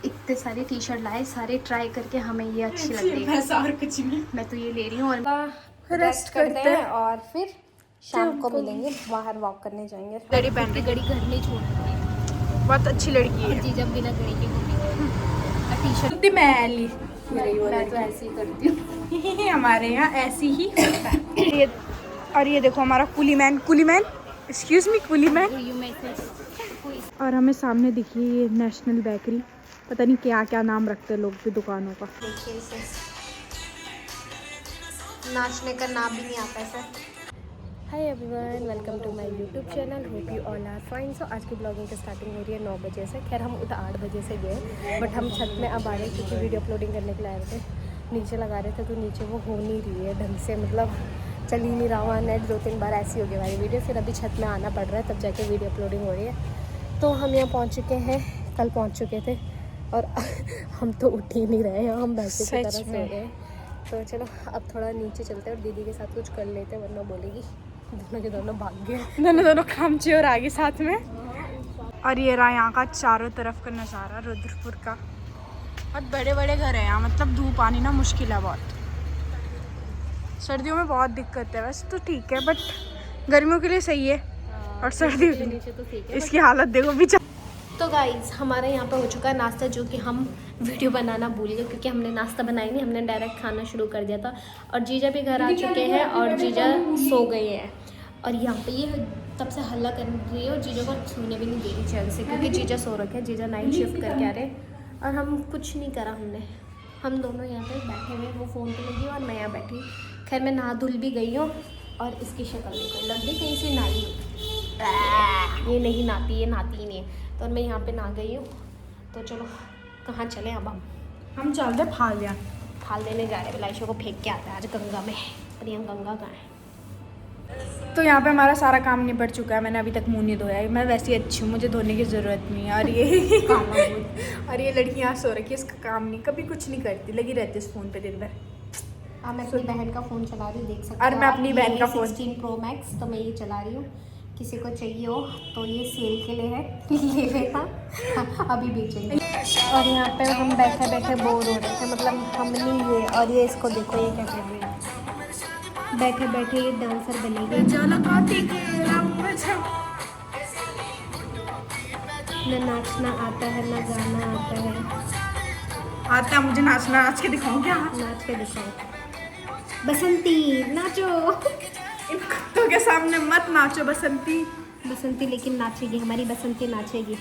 इतने सारे T shirt लाए, सारे ट्राई करके हमें ये अच्छी लग रही है। और कुछ नहीं, मैं तो ये ले रही हूँ और रेस्ट करते हैं और फिर शाम को मिलेंगे, बाहर वॉक करने जाएंगे। लड़ी पहन की गड़ी घर में छोड़ती है, बहुत अच्छी लड़की है। जीजा बिना गड़ी के घूमेंगे। टी शर्ट मैली मैं तो ऐसे ही करती हूँ। हमारे यहाँ ऐसी ही होता है। और ये देखो हमारा कुली मैन, एक्सक्यूज मी कुली मैन। और हमें सामने दिखी ये नेशनल बेकरी, पता नहीं क्या क्या नाम रखते हैं लोग भी दुकानों का। देखिए इसे नाचने का नाम भी नहीं आता है sir. Hi everyone, welcome to my YouTube channel, hope you all are fine. So आज की ब्लॉगिंग की स्टार्टिंग हो रही है 9 बजे से। खैर हम उधर 8 बजे से गए, बट हम छत में अब आ रहे हैं क्योंकि वीडियो अपलोडिंग करने के लिए आए थे। नीचे लगा रहे थे तो नीचे वो हो नहीं रही है ढंग से, मतलब चल ही नहीं रहा हुआ नेट। 2-3 बार ऐसी हो गई हमारी वीडियो, फिर अभी छत में आना पड़ रहा है तब जाके वीडियो अपलोडिंग हो रही है। तो हम यहाँ पहुँच चुके हैं, कल पहुँच चुके थे और हम तो उठ ही नहीं रहे हैं, हम वैसे की तरह सो रहे हैं। तो चलो अब थोड़ा नीचे चलते हैं और दीदी के साथ कुछ कर लेते हैं, वरना बोलेगी। दोनों के दोनों भाग गए, दोनों खामचे और आगे साथ में। और ये रहा यहाँ का चारों तरफ का नज़ारा रुद्रपुर का। बहुत बड़े बड़े घर हैं यहाँ, मतलब धूप आनी ना मुश्किल है बहुत। सर्दियों में बहुत दिक्कत है, वैसे तो ठीक है बट गर्मियों के लिए सही है। और सर्दियों के नीचे तो ठीक है। इसकी हालत देखो बेचारा। तो गाइज़ हमारे यहाँ पे हो चुका है नाश्ता, जो कि हम वीडियो बनाना भूल गए क्योंकि हमने नाश्ता बनाया नहीं, हमने डायरेक्ट खाना शुरू कर दिया था। और जीजा भी घर आ चुके हैं और जीजा सो गए हैं। और यहाँ पे ये तब से हल्ला कर रही है और जीजा को सोने भी नहीं दे रही चैन से, क्योंकि जीजा सो रखे हैं। जीजा नाइट शिफ्ट करके आ रहे हैं और हम कुछ नहीं करा हमने। हम दोनों यहाँ पे बैठे हुए, वो फ़ोन पे लगी और मैं यहाँ बैठी। खैर मैं नहा धुल भी गई हूँ और इसकी शक्ल देखो, लग भी कहीं से नहाई। ये नहीं नहाती, ये नहाती ही नहीं है। तो मैं यहाँ पे नहा गई हूँ। तो चलो कहाँ चलें अब हम चलते फालिया, फाल देने जा रहे हैं। बिलाइशों को फेंक के आते हैं आज गंगा में। पर यहाँ गंगा कहाँ है? तो यहाँ पे हमारा सारा काम निपट चुका है। मैंने अभी तक मुंह नहीं धोया, मैं वैसे ही अच्छी हूँ, मुझे धोने की ज़रूरत नहीं है। और ये और ये लड़की यहाँ सो रखी है, इसका काम नहीं, कभी कुछ नहीं करती, लगी रहती है इस फ़ोन पे दिन भर। मैं अपनी बहन का फ़ोन चला रही हूँ, देख सकते और मैं अपनी बहन का फ़ोन 16 Pro Max, तो मैं ये चला रही हूँ। किसी को चाहिए हो तो ये सेल के लिए है, ले लेना, अभी बेचेंगे। और यहाँ पे हम बैठे बैठे बोर हो रहे थे, मतलब हम नहीं ये। और ये इसको देखो, ये क्या कर रही है, बैठे बैठे ये डांसर बनेगी। न नाचना आता है न गाना आता है। आता है मुझे नाचना, नाच के दिखाऊं क्या? नाच के दिखाओ बसंती, नाचो। इन कुत्तों के सामने मत नाचो बसंती। बसंती लेकिन नाचेगी, हमारी बसंती नाचेगी।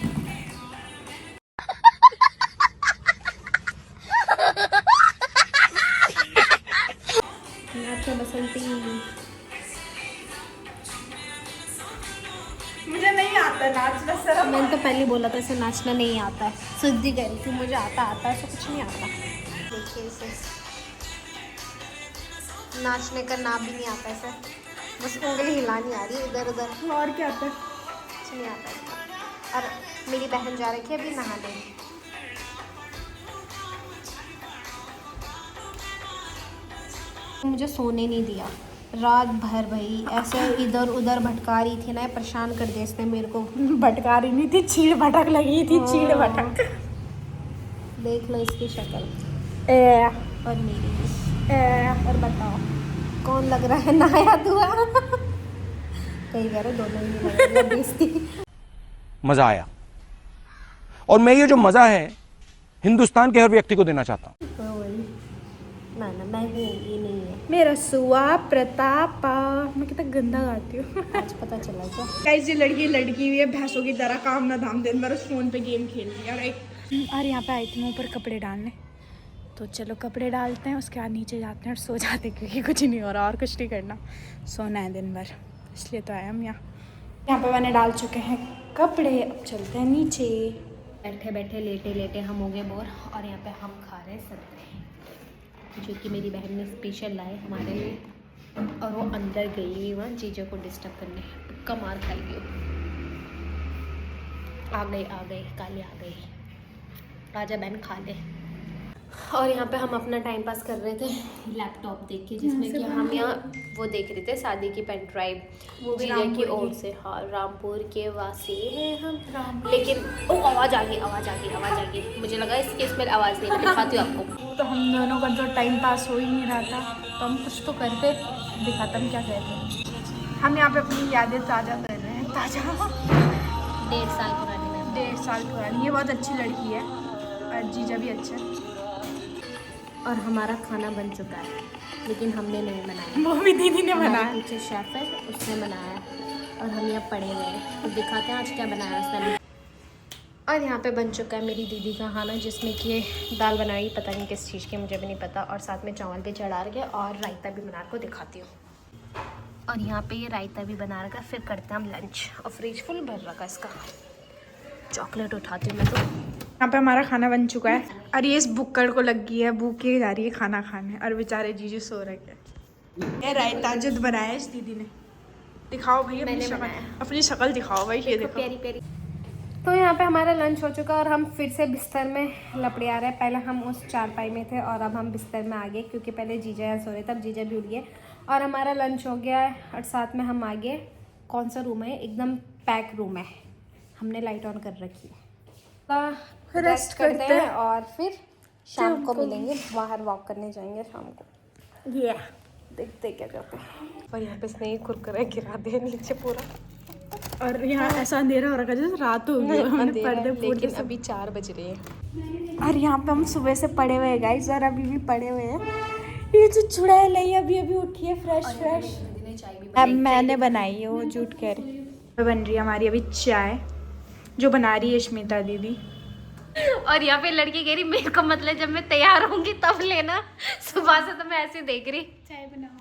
नाचो बसंती। मुझे नहीं आता नाचना सर। मैंने तो पहले बोला था इसे नाचना नहीं आता है, सिद्धि कह रही थी मुझे आता है, ऐसा कुछ नहीं आता। देखिए इसे नाचने का नाम भी नहीं आता है सर, बस उंगली हिलानी आ रही है इधर उधर, और क्या आता है? कुछ नहीं आता है। और मेरी बहन जा रही है अभी नहाने। मुझे सोने नहीं दिया रात भर भाई, ऐसे इधर उधर भटका रही थी ना, परेशान कर दिया इसने मेरे को। भटका रही नहीं थी, चीड़ भटक लगी थी, चीड़ भटक। देख लो इसकी शक्ल और मेरी। और बताओ कौन लग रहा है नहाया धुआ? कहीं कह रहे दोनों ही लग रहा है, बेइज्जती। मजा आया और मैं ये जो मजा है हिंदुस्तान के हर व्यक्ति को देना चाहता हूँ। ना ना मैं हूँ, ये नहीं है। मेरा सुआ प्रताप, मैं कितना गंदा गाती हूँ। आज पता चला क्या? गाइस ये लड़की हुई है भैंसों की तरह, काम ना धाम दिन भर उस फोन पे गेम खेल रही है। और यहाँ पे आई थी मैं ऊपर कपड़े डालने, तो चलो कपड़े डालते हैं, उसके बाद नीचे जाते हैं और सो जाते हैं क्योंकि कुछ नहीं हो रहा और कुछ नहीं करना, सोना है दिन भर, इसलिए तो आए हम यहाँ पे मैंने डाल चुके हैं कपड़े, अब चलते हैं नीचे। बैठे बैठे लेटे लेटे हम हो गए बोर, और यहाँ पे हम खा रहे हैं संतरे, जो कि मेरी बहन ने स्पेशल लाए हमारे लिए। और वो अंदर गई हुई वहाँ जीजा को डिस्टर्ब करने, पक्का मार खाएगी। आ गई काले आ गई। आजा बहन खा ले। और यहाँ पे हम अपना टाइम पास कर रहे थे लैपटॉप देख के, जिसमें कि हम यहाँ वो देख रहे थे शादी की पेन ड्राइव जीजा की ओर से। हाँ, रामपुर के वासी हैं हम। लेकिन ओ आवाज़ आ गई। मुझे लगा इसकी स्मेल आवाज़ नहीं, मैं दिखाती हूँ आपको। तो हम दोनों का जो टाइम पास हो ही नहीं रहा था, तो हम कुछ तो करते, दिखाता हम क्या कहते हैं। हम यहाँ पे अपनी यादें ताज़ा कर रहे हैं। ताज़ा 1.5 साल पुरानी में। 1.5 साल पुरानी। ये बहुत अच्छी लड़की है और जीजा भी अच्छा है। और हमारा खाना बन चुका है, लेकिन हमने नहीं बनाया, वो भी दीदी ने हमारे बनाया। पीछे शेफ है, उसने बनाया। और हम यहाँ पड़े हुए हैं, तो दिखाते हैं आज क्या बनाया उसने। और यहाँ पे बन चुका है मेरी दीदी का खाना, जिसमें कि दाल बनाई, पता नहीं किस चीज़ की, मुझे भी नहीं पता। और साथ में चावल भी चढ़ा रखे और रायता भी बना को दिखाती हूँ। और यहाँ पे ये रायता भी बना रखा, फिर करते हैं हम लंच। और फ्रिज फुल भर रखा इसका। चॉकलेट उठाती हूँ मैं तो। यहाँ पे हमारा खाना बन चुका है और ये इस बुक्कड़ को लग गई है, भूख के जा रही है खाना खाने, और बेचारे जीजू सो रहे हैं। ये रायता जो बनाया है इस दीदी ने, दिखाओ भाई अपनी शक्ल, अपनी शक्ल दिखाओ भाई। ये देखो प्यारी प्यारी। तो यहाँ पे हमारा लंच हो चुका और हम फिर से बिस्तर में लपड़े आ रहे हैं। पहले हम उस चारपाई में थे और अब हम बिस्तर में आ गए, क्योंकि पहले जीजा यहाँ सो रहे, तब जीजा भी उठ गए और हमारा लंच हो गया है। और साथ में हम आ गए, कौन सा रूम है, एकदम पैक रूम है, हमने लाइट ऑन कर रखी है। रेस्ट करते हैं और फिर शाम को मिलेंगे, बाहर वॉक करने जाएंगे शाम को। ये देखते क्या करते हैं। और यहाँ पे इसने कुरकुरे गिरा दिया नीचे पूरा। और यहाँ ऐसा अंधेरा हो रखा है जैसे रात हो गई। हमने पर्दे लेकिन अभी 4 बज रहे हैं। और यहाँ पे हम सुबह से पड़े हुए हैं गाइस, और अभी भी पड़े हुए हैं। ये जो चुड़ैल है अभी उठी है फ्रेश। अब मैंने बनाई है, वो झूठ कह रही। बन रही है हमारी अभी चाय, जो बना रही है स्मिता दीदी। और यहाँ पे लड़की कह रही मेरे को मतलब जब मैं तैयार होंगी तब लेना, सुबह से तो मैं ऐसे देख रही। चाय बनाओ।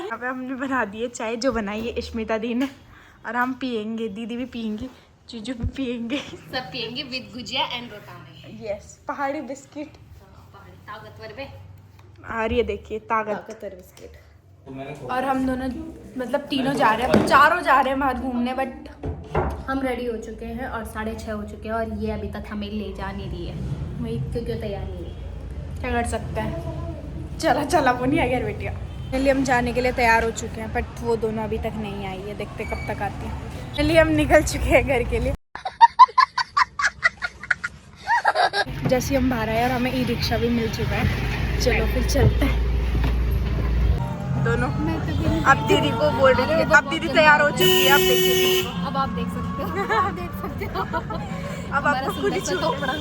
यहाँ पे हमने बना दी है चाय, जो बनाई है स्मिता दी ने, और हम पियेंगे, दीदी भी पियेंगी, जीजू भी पियेंगे, सब पियेंगे विद गुजिया एंड रोटाने। यस, पहाड़ी बिस्किट। पहाड़ी ताकतवर पे। और ये देखिए ताकतवर बिस्किट। और हम दोनों मतलब तीनों जा रहे हैं, चारों जा रहे हैं बाहर घूमने, बट हम रेडी हो चुके हैं और 6:30 हो चुके हैं और ये अभी तक हमें ले जा नहीं रही है, वही क्योंकि वो तैयार नहीं है। क्या कर सकते हैं, चला वो नहीं आ गया बेटिया। चलिए हम जाने के लिए तैयार हो चुके हैं, बट वो दोनों अभी तक नहीं आई है, देखते कब तक आती है। चलिए हम निकल चुके हैं घर के लिए। जैसे हम बाहर आए और हमें ई रिक्शा भी मिल चुका है, चलो फिर चलते हैं दोनों। अब दीदी को बोल रही है, अब दीदी तैयार हो चुकी है, अब देखिए, अब आप देख सकते हो। आप देख सकते हो अब आपको खुद ही छूटना पड़ा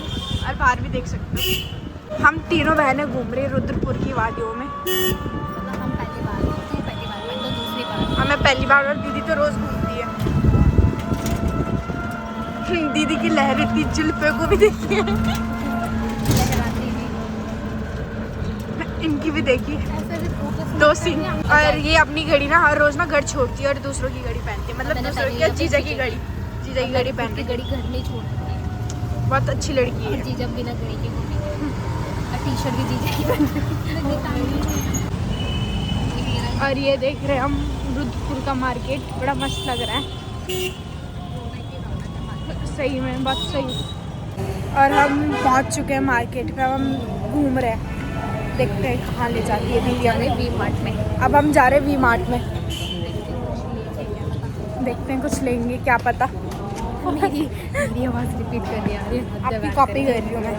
और बाहर भी देख सकते हो। हम तीनों बहनें घूम रही रुद्रपुर की वादियों में। हम पहली बार मैं तो दूसरी बार। हमें पहली बार, और दीदी तो रोज घूमती है। दीदी की लहरती जुल्फे को भी देखिए, इनकी भी देखिए दो सीन। और ये अपनी घड़ी ना हर रोज ना घर छोड़ती है और दूसरों की घड़ी पहनती है, मतलब दूसरों की जीजा की घड़ी पहन रही है। घड़ी घर नहीं छोड़ती, बहुत अच्छी लड़की है। जीजा बिना घड़ी के घूमेंगे और टी-शर्ट भी जीजा की पहन। और ये देख रहे हैं हम रुद्रपुर का मार्केट, बड़ा मस्त लग रहा है सही में, बहुत सही। और हम पहुंच चुके हैं मार्केट पे, अब हम घूम रहे हैं, देखते हैं कहाँ ले जाती है दीदी हमें। वी मार्ट में अब हम जा रहे हैं वी मार्ट में, देखते हैं कुछ लेंगे, क्या पता। मेरी आवाज़ रिपीट कर दिया, आपकी कॉपी कर रही हूँ मैं,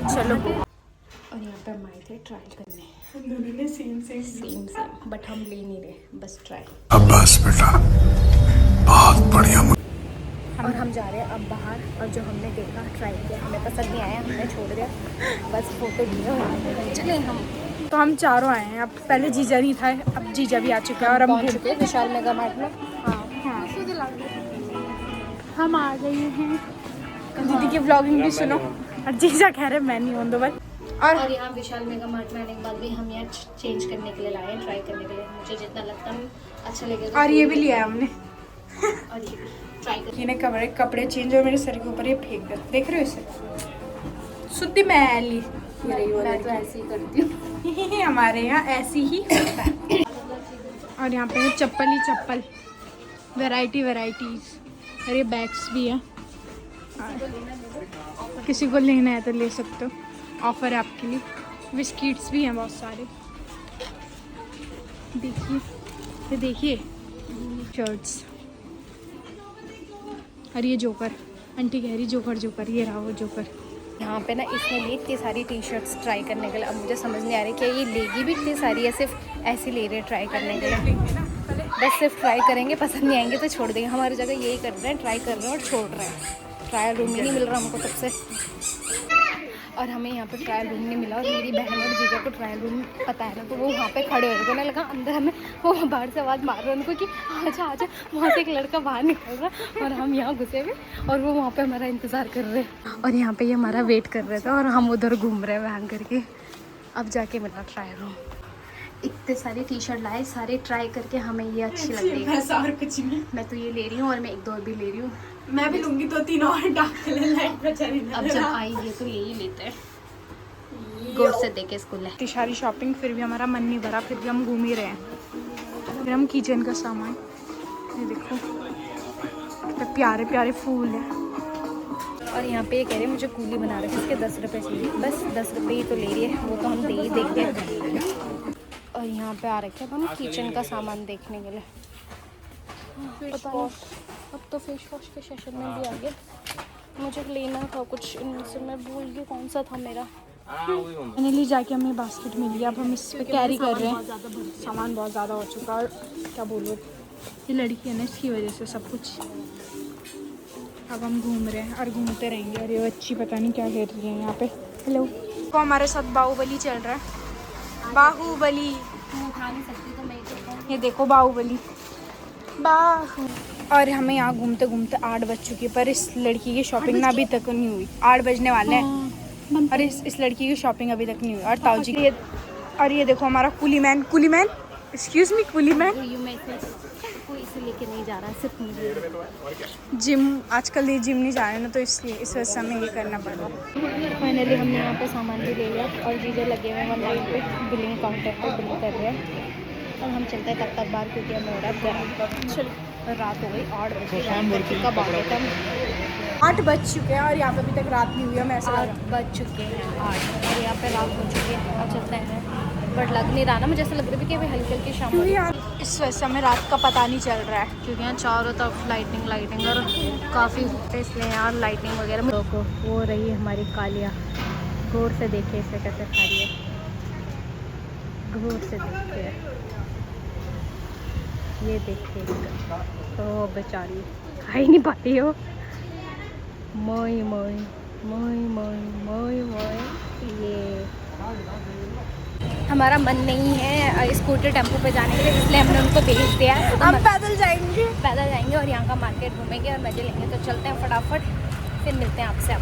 चलो। और यहाँ पे हम आए थे ट्राई करने, सेम बट हम ले नहीं रहे, बस ट्राई। अब बस बेटा, बहुत बढ़िया। और हम जा रहे हैं अब बाहर, और जो हमने देखा ट्राई किया हमें पसंद नहीं आया, हमने छोड़ दिया, बस फोटो लिए चले हम। तो हम चारों आए हैं, अब पहले जीजा नहीं था, अब जीजा भी आ चुका है और हम पहुंच चुके हैं विशाल मेगा मार्ट में। हम आ गए हैं। दीदी की व्लॉगिंग भी सुनो, और जीजा कह रहे मैं नहीं हूँ दो बार। और यहाँ विशाल मेगा मार्ट में आने के बाद भी हम यहाँ चेंज करने के लिए लाए हैं, ट्राई करने के लिए, मुझे जितना लगता है अच्छा लगेगा। और ये भी लिया है हमने, और ये ट्राई कर। ये कपड़े चेंज हो मेरे सर के ऊपर, ये फेंक दे, देख रहे हो इसे, शुद्धि मैली। मैं तो ऐसे ही करती हूँ। हमारे यहाँ ऐसी ही होता है। और यहाँ पे चप्पल ही चप्पल, वेराइटीज, और ये बैग्स भी हैं, किसी को लेना है तो ले सकते हो। ऑफर है आपके लिए। बिस्किट्स भी हैं बहुत सारे, देखिए ये देखिए शर्ट्स। और ये जोकर, आंटी कह रही जोकर जोकर, ये रहा वो जोकर। यहाँ पे ना इसने ली इतनी सारी टी शर्ट्स ट्राई करने के लिए। अब मुझे समझ नहीं आ रही कि ये लेगी भी इतनी सारी या सिर्फ ऐसे ले रहे ट्राई करने के लिए। बस सिर्फ ट्राई करेंगे, पसंद नहीं आएंगे तो छोड़ देंगे। हमारी जगह यही कर रहे हैं, ट्राई कर रहे हैं और छोड़ रहे हैं। ट्रायल रूम ही नहीं मिल रहा हमको तब से, और हमें यहाँ पे ट्रायल रूम नहीं मिला। और मेरी बहन और जीजा को ट्रायल रूम पता है ना, तो वो वहाँ पे खड़े हो गए। उन्हें लगा अंदर, हमें वो बाहर से आवाज़ मार रहे हैं उनको कि आजा आजा। वहाँ से एक लड़का बाहर निकल रहा और हम यहाँ घुसे हुए और वो वहाँ पे हमारा इंतज़ार कर रहे हैं। और यहाँ पे ये हमारा वेट कर रहे थे और हम उधर घूम रहे हैं वहाँ करके। अब जाके मिला ट्रायल रूम। इतने सारे टी शर्ट लाए, सारे ट्राई करके हमें ये अच्छी लग रही है। और कुछ नहीं, मैं तो ये ले रही हूँ और मैं एक दो और भी ले रही हूँ। मैं भी लूँगी 2-3 और डार्क कलर लाइट बेचारी। अब जब आई ये तो यही लेते हैं, गौर से देखे इसको ले। इतनी सारी शॉपिंग, फिर भी हमारा मन नहीं भरा, फिर भी हम घूम ही रहे हैं। फिर हम किचन का सामान, ये देखो कितने प्यारे प्यारे फूल हैं। और यहाँ पे ये कह रहे हैं मुझे कूली बना रहे थे, इसके 10 रुपये चाहिए। बस 10 रुपये ही तो ले रही है, वो तो हम दे ही देंगे। और यहाँ पे आ रखे हैं हम किचन का सामान देखने के लिए। पता नहीं, अब तो फेस वॉश के सेशन में भी आ गया। मुझे लेना था कुछ इनसे, मैं भूल गई कौन सा था मेरा। फाइनली जाके हमें बास्केट मिल गया। अब हम इस पे कैरी कर रहे हैं, सामान बहुत ज़्यादा हो चुका। और क्या बोलूँ, ये लड़की है ना, इसकी वजह से सब कुछ। अब हम घूम रहे हैं और घूमते रहेंगे। और ये बच्ची पता नहीं क्या खेल रही है यहाँ पे। हेलो, तो हमारे साथ बाहुबली चल रहा है। बाहुबली उठा नहीं सकती तो मैं ये देखो, बाहुबली बाहु। और हमें यहाँ घूमते घूमते 8 बज चुकी है, पर इस लड़की की शॉपिंग ना अभी तक नहीं हुई। 8 बजने वाले हैं और इस लड़की की शॉपिंग अभी तक नहीं हुई। और ताऊजी की और ये देखो हमारा कुली मैन एक्सक्यूज मी, कुली मैन कोई इसे लेके नहीं जा रहा, सिर्फ मुझे। जिम, आजकल ये जिम नहीं जा रहे ना, तो इसलिए इस वजह से हमें ये करना पड़ रहा। फाइनली हमने यहाँ पे सामान भी ले लिया और जीजे लगे हुए हैं लाइन पे बिलिंग काउंटर पे बिलिंग कर रहे हैं। और हम चलते हैं तब तक बाहर, क्योंकि हमें हो रहा है गर्म। चलो, रात हो गई 8 बजे। कब आ गए थे हम? 8 बज चुके हैं और यहाँ पे अभी तक रात नहीं हुई है। मैं ऐसा 8 बज चुके हैं 8 और यहाँ पे रात हो चुकी है। और चलते हैं, बट लग नहीं रहा ना, मुझे ऐसा लग रहा है कि अभी हल्की हल्की शाम हो क्योंकि रही है। यहाँ इस वजह से हमें रात का पता नहीं चल रहा है, क्योंकि यहाँ चारों तरफ लाइटिंग और काफ़ी, इसलिए यहाँ लाइटिंग वगैरह। लोगों वो रही हमारी कालिया, गौर से देखिए इसे कैसे खा रही है, गौर से देखिए, ये देखिए तो बेचारी खा ही नहीं पाती हो। मोई मोई मोई मोई मोई मोई। ये हमारा मन नहीं है स्कूटर टेम्पो पे जाने के लिए, इसलिए हमने उनको भेज दिया। हम पैदल जाएंगे और यहाँ का मार्केट घूमेंगे और मजे लेंगे। तो चलते हैं फटाफट, फिर मिलते हैं आपसे। अब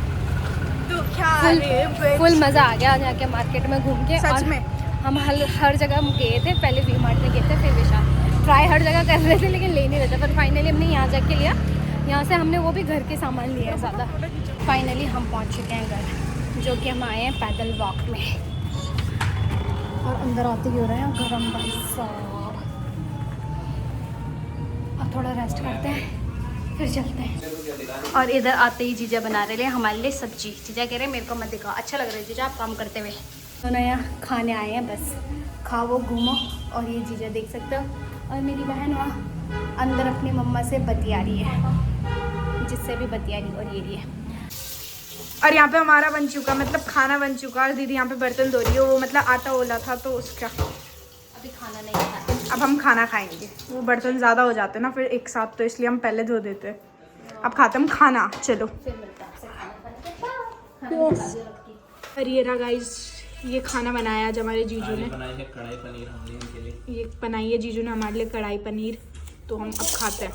फुल मज़ा आ गया जाके मार्केट में घूम के। सच में हम हर जगह गए थे, पहले वी मार्ट में गए थे, फिर विशाल। ट्राई हर जगह कर रहे थे लेकिन ले नहीं रहे थे, पर फाइनली हमने यहाँ जाके लिया। यहाँ से हमने वो भी घर के सामान लिए हैं ज़्यादा। फाइनली हम पहुँच चुके हैं घर, जो कि हम आए हैं पैदल वॉक में। और अंदर आते ही हो रहे हैं गरम भाई साहब। अब थोड़ा रेस्ट करते हैं, फिर चलते हैं। और इधर आते ही जीजा बना रहे हैं हमारे लिए सब्जी। जीजा कह रहे हैं मेरे को मत दिखाओ, अच्छा लग रहा है जीजा आप काम करते हुए। तो नया खाने आए हैं, बस खाओ घूमो। और ये जीजा देख सकते हो, और मेरी बहन वहाँ अंदर अपनी मम्मा से बतिया रही है, जिससे भी बतिया रही। और ये है, और यहाँ पे हमारा बन चुका, मतलब खाना बन चुका। और दीदी यहाँ पे बर्तन धो रही है, वो मतलब आटा ओला था तो उसका। अभी खाना नहीं खाया, अब हम खाना खाएंगे। वो बर्तन ज़्यादा हो जाते हैं ना फिर एक साथ, तो इसलिए हम पहले धो देते हैं। अब खाते हम खाना, चलो। फिर मिलते हैं आपसे खाना खाने। और ये रहा गाइस, ये खाना बनाया आज हमारे जीजू ने। कढ़ाई पनीर हमने इनके लिए ये बनाई है जीजू ने हमारे लिए कढ़ाई पनीर, तो हम अब खाते हैं।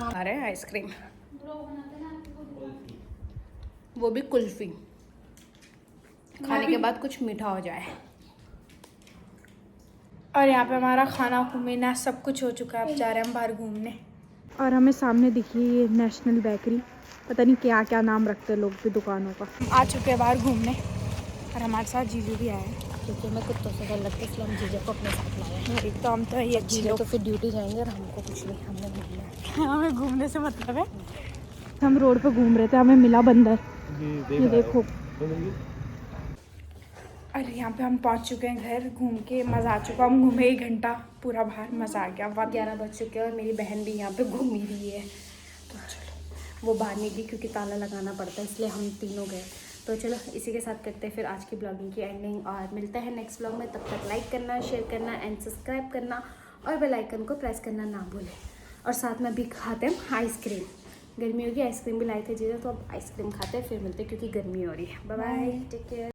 आ रहे हैं आइसक्रीम, वो भी कुल्फी, खाने के बाद कुछ मीठा हो जाए। और यहाँ पे हमारा खाना खुमेना सब कुछ हो चुका है। अब जा रहे हैं हम बाहर घूमने। और हमें सामने दिखी ये नेशनल बेकरी, पता नहीं क्या क्या नाम रखते हैं लोग भी दुकानों का। आ चुके हैं बाहर घूमने और हमारे साथ जीजू भी आए हैं, क्योंकि हमें कुत्तों से डर लगता है, इसलिए हम जीजा को अपने साथ लाए हैं। एक तो हम तो ये अच्छी जीजा तो फिर ड्यूटी जाएंगे और हमको कुछ नहीं, हमने घूमना है। हमें घूमने से मतलब है। हम रोड पे घूम रहे थे, हमें मिला बंदर, ये देखो। अरे यहाँ पे हम पहुँच चुके हैं घर, घूम के मज़ा आ चुका। हम घूमे 1 घंटा पूरा बाहर, मज़ा आ गया। बहुत 11 बज चुके हैं और मेरी बहन भी यहाँ पे घूम ही रही है। तो चलो, वो बाहर नहीं गई क्योंकि ताला लगाना पड़ता है, इसलिए हम तीनों गए। तो चलो इसी के साथ करते हैं फिर आज की ब्लॉगिंग की एंडिंग और मिलते हैं नेक्स्ट ब्लॉग में। तब तक लाइक करना, शेयर करना एंड सब्सक्राइब करना और बेल आइकन को प्रेस करना ना भूलें। और साथ में भी खाते हैं आइसक्रीम, गर्मी होगी, आइसक्रीम भी लाए थे जीजा, तो अब आइसक्रीम खाते हैं, फिर मिलते हैं क्योंकि गर्मी हो रही है। Bye bye, take care.